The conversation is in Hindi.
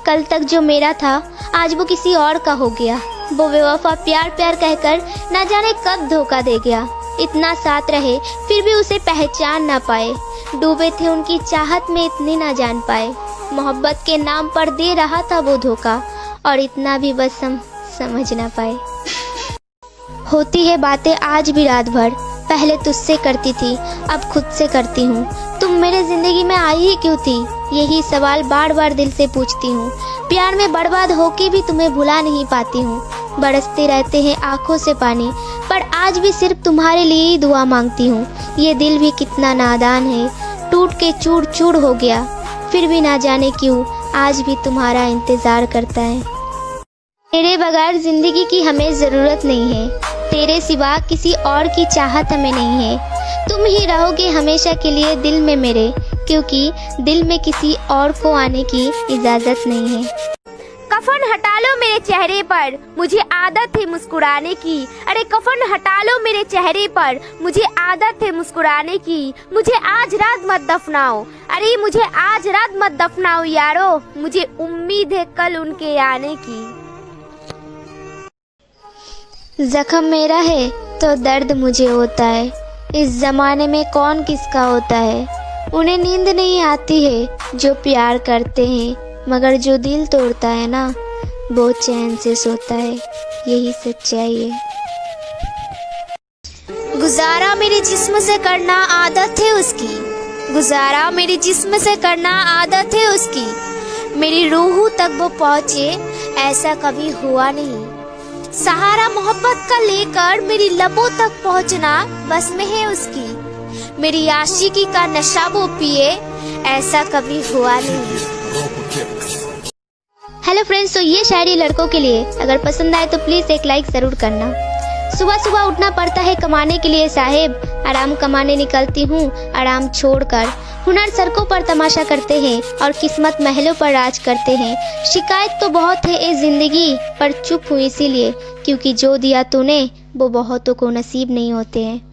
कल तक जो मेरा था आज वो किसी और का हो गया। वो बेवफा प्यार प्यार कहकर ना जाने कब धोखा दे गया। इतना साथ रहे फिर भी उसे पहचान ना पाए। डूबे थे उनकी चाहत में इतने ना जान पाए। मोहब्बत के नाम पर दे रहा था वो धोखा और इतना भी बस हम समझ ना पाए। होती है बातें आज भी रात भर, पहले तुझसे करती थी अब खुद से करती हूँ। तुम मेरे जिंदगी में आई ही क्यों थी, यही सवाल बार बार दिल से पूछती हूँ। प्यार में बर्बाद होके भी तुम्हें भुला नहीं पाती हूँ। बरसते रहते हैं आंखों से पानी, पर आज भी सिर्फ तुम्हारे लिए ही दुआ मांगती हूँ। ये दिल भी कितना नादान है, टूट के चूर चूर हो गया, फिर भी ना जाने क्यों आज भी तुम्हारा इंतजार करता है। तेरे बगैर जिंदगी की हमें ज़रूरत नहीं है, तेरे सिवा किसी और की चाहत हमें नहीं है। तुम ही रहोगे हमेशा के लिए दिल में मेरे, क्योंकि दिल में किसी और को आने की इजाज़त नहीं है। कफन हटा लो मेरे चेहरे पर, मुझे आदत है मुस्कुराने की। अरे कफन हटा लो मेरे चेहरे पर, मुझे आदत है मुस्कुराने की। मुझे आज रात मत दफनाओ, अरे मुझे आज रात मत दफनाओ यारो, मुझे उम्मीद है कल उनके आने की। जख्म मेरा है तो दर्द मुझे होता है, इस ज़माने में कौन किसका होता है। उन्हें नींद नहीं आती है जो प्यार करते हैं, मगर जो दिल तोड़ता है ना वो चैन से सोता है, यही सच्चाई है। गुजारा मेरे जिस्म से करना आदत है उसकी, गुजारा मेरे जिस्म से करना आदत है उसकी। मेरी रूह तक वो पहुँचे ऐसा कभी हुआ नहीं। सहारा मोहब्बत का लेकर मेरी लबों तक पहुंचना बस में है उसकी। मेरी आशिकी का नशा वो पिए ऐसा कभी हुआ नहीं। हेलो फ्रेंड्स, तो ये शायरी लड़कों के लिए, अगर पसंद आए तो प्लीज़ एक लाइक ज़रूर करना। सुबह सुबह उठना पड़ता है कमाने के लिए साहेब, आराम कमाने निकलती हूँ आराम छोड़कर। हुनर सड़कों पर तमाशा करते हैं और किस्मत महलों पर राज करते हैं। शिकायत तो बहुत है इस जिंदगी, पर चुप हुई इसीलिए क्योंकि जो दिया तूने वो बहुतों को नसीब नहीं होते हैं।